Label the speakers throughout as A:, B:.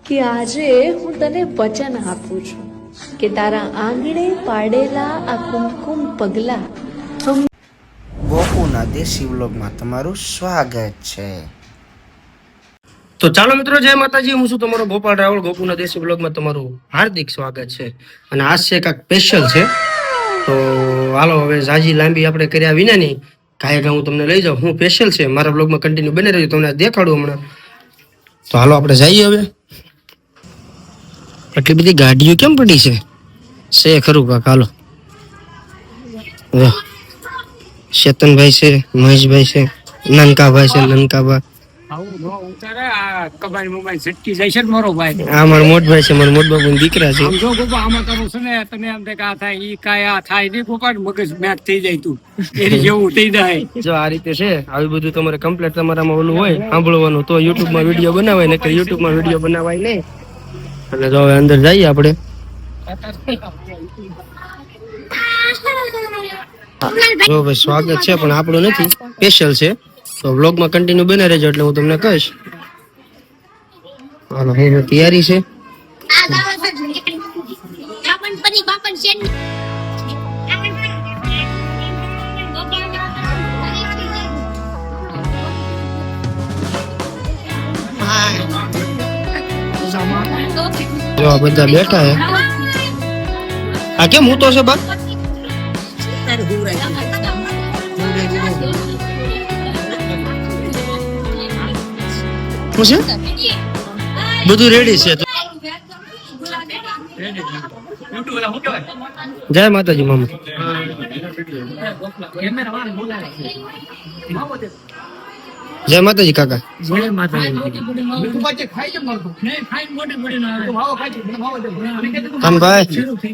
A: કે આજે હું તને વચન આપું છું કે તારા આંગણે પાડેલા આ કુમકુમ પગલા
B: ગોપુના દેશી વ્લોગમાં તમારું સ્વાગત છે.
C: તો ચાલો મિત્રો, જય માતાજી. હું છું તમારો ગોપાલ રાવળ. ગોપુના દેશી બ્લોગમાં તમારું હાર્દિક સ્વાગત છે. અને આજ છે કાંઈક સ્પેશિયલ છે. તો હાલો, હવે ઝાજી લાંબી આપણે કર્યા વિના નહીં કાંઈ હું તમને લઈ જાઉં. હું સ્પેશિયલ છે મારા બ્લોગમાં કન્ટિન્યુ બને રહેજો, તમને દેખાડું હમણાં. તો હાલો આપણે જઈએ. હવે આટલી બધી ગાડીઓ કેમ પડી છે ખરું કાક? હાલો, ચેતનભાઈ છે, મહેશભાઈ છે, નનકાભાઈ છે, નનકાભાઈ. મારો મોટભાઈ છે, મારા મોટ બાપુ દીકરા છે. જો આ રીતે છે, આવી બધું તમારે કમ્પ્લીટ તમારામાં ઓલું હોય સાંભળવાનું તો યુટ્યુબમાં વિડીયો બનાવાય, ને કે યુટ્યુબમાં વિડીયો બનાવાય નહીં. એટલે જો હવે અંદર જઈએ આપણે. જો ભાઈ સ્વાગત છે પણ આપણું નથી, સ્પેશિયલ છે. તો વ્લોગમાં કન્ટિન્યુ બને રહેજો એટલે હું તમને કહીશ. હાલો, હું તૈયારી છે. જો બધા બેઠા હે. આ કેમ હું તો છે બા? શું છે? બધું રેડી છે. જય માતાજી મામા. જય માતાજી કાકા. જય માતાજી. કાનભાઈ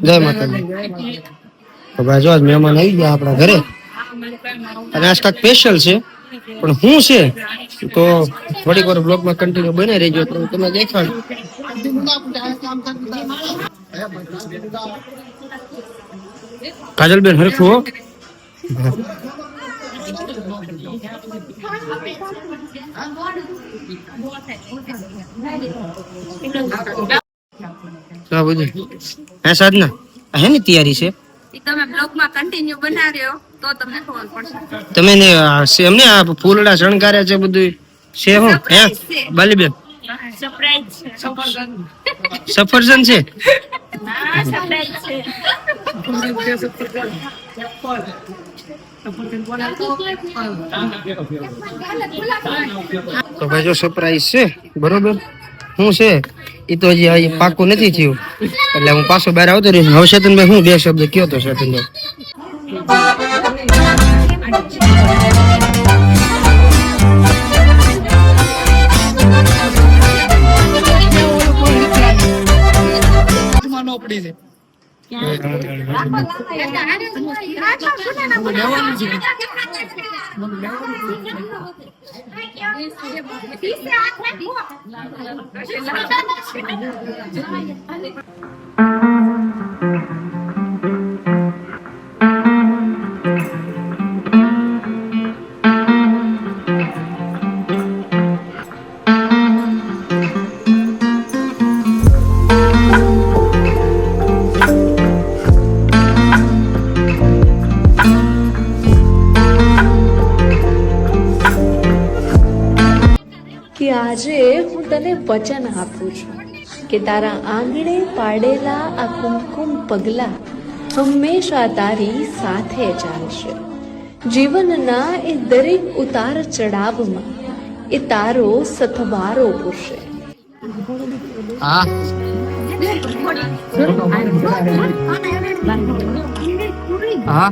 C: જય માતાજી. તો ભાઈ જો આજ મહેમાન આવી ગયા આપણા ઘરે, અને આજ કાંઈક સ્પેશિયલ છે. પણ શું છે તો થોડીક વાર બ્લોગમાં કન્ટિન્યુ બને રહેજો તો તમે દેખાડ. કાજલબેન હરખું હો. હે સાધના, હેની તૈયારી છે?
D: તમે બ્લોગમાં કન્ટિન્યુ બનાવ્યો તો તમને ખબર પડશે.
C: તમે એમને આ ફૂલડા શણગાર્યા છે બધું છે હું હે બાલીબેન?
D: સરપ્રાઈઝ છે.
C: સફરજન છે.
D: ના, સરપ્રાઈઝ છે.
C: તો ભાઈ જો સરપ્રાઈઝ છે, બરોબર. શું છે એ તો હજી પાકું નથી થયું, એટલે હું પાછો બહાર આવતો રહીશ. હવે ચેતનભાઈ હું બે શબ્દ કયો તો ચેતનભાઈ.
A: કે આજે હું તને વચન આપું છું કે તારા આંગણે પાડેલા આ કુમકુમ પગલા હંમેશા તારી સાથે ચાલશે. જીવનના એ દરેક ઉતાર ચડાવમાં એ તારો સથવારો પૂરશે.
C: હા હા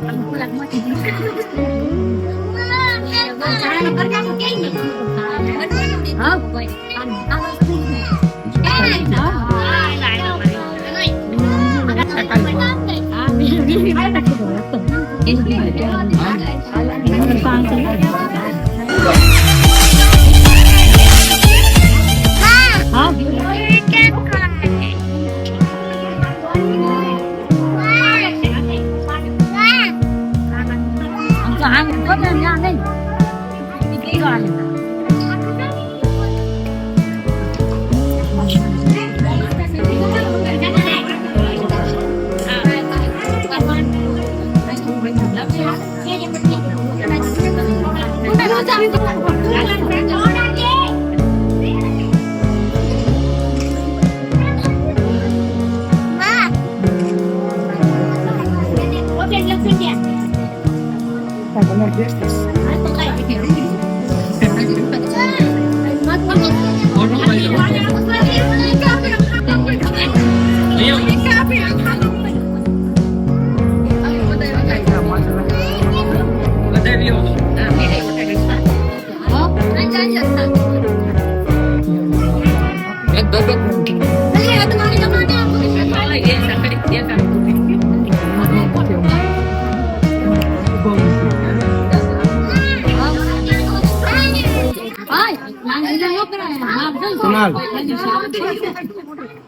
C: કુનાલ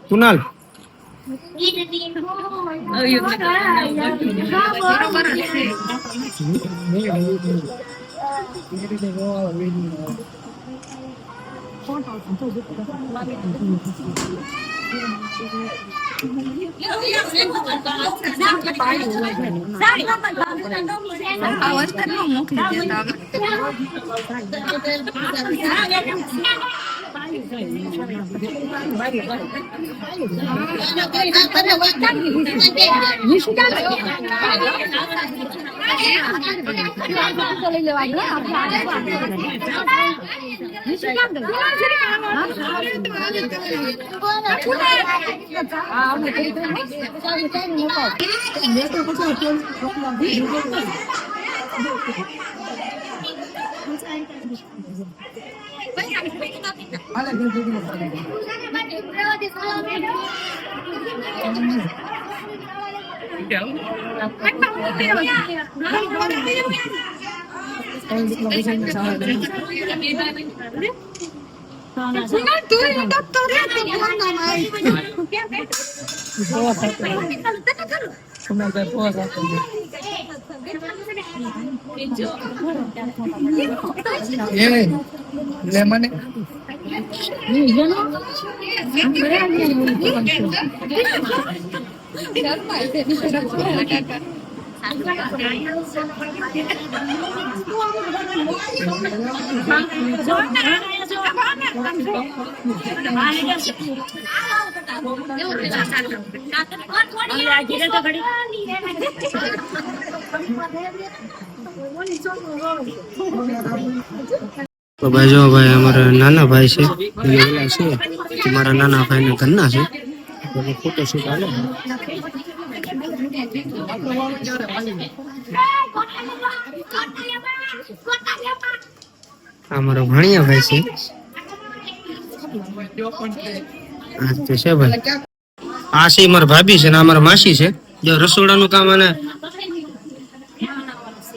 C: કુનાલ તો ભાઈ જો ભાઈ અમારા નાના ભાઈ છે મારા નાના ભાઈ ના ઘરના છે ફોટો શૂટ આવે અમારો ભણિયા ભાઈ છે આ તો છે ભાઈ આ છે મારા ભાભી છે ને અમારા માસી છે જો રસોડાનું કામ અને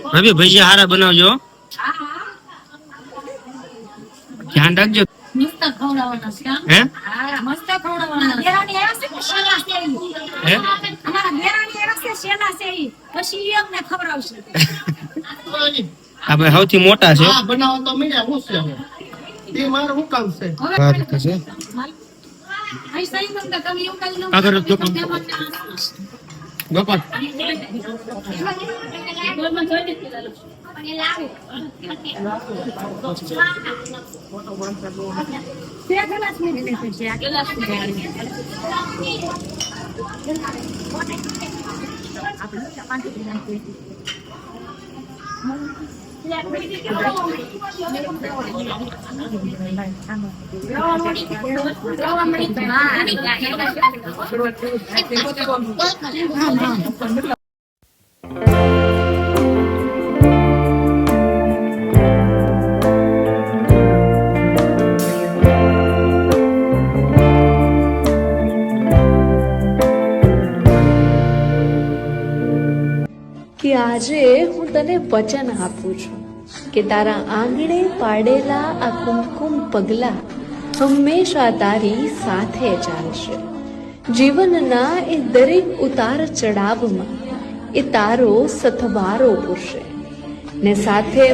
C: ભાભી ભજીયા હારા બનાવજો ધ્યાન રાખજો
E: મસ્ત ખવડાવવાના છે
C: હે
E: મસ્ત ખવડાવવાના દેરાણી આવ્યા છે કે શેલા છે ઈ
C: હે
E: અમારા દેરાણી આવ્યા છે શેલા છે ઈ પછી ઈ અમને ખવડાવશે
C: આ ભાઈ સૌથી મોટા છે
F: બનાવો તો મીડા હું છે તે મારું હું કામ છે
C: આ રીતે છે
E: આઈ સહી મંગા તમે એવું કાઈ નો
C: આગળ જો ગોપાલ
A: કે આજે હું તને વચન આપું છું કે તારા આંગણે પાડેલા આ કુમકુમ પગલા હંમેશા તારી સાથે ચાલશે. જીવનના એ દરેક ઉતાર ચડાવમાં એ તારો સથવારો પૂરશે ને સાથે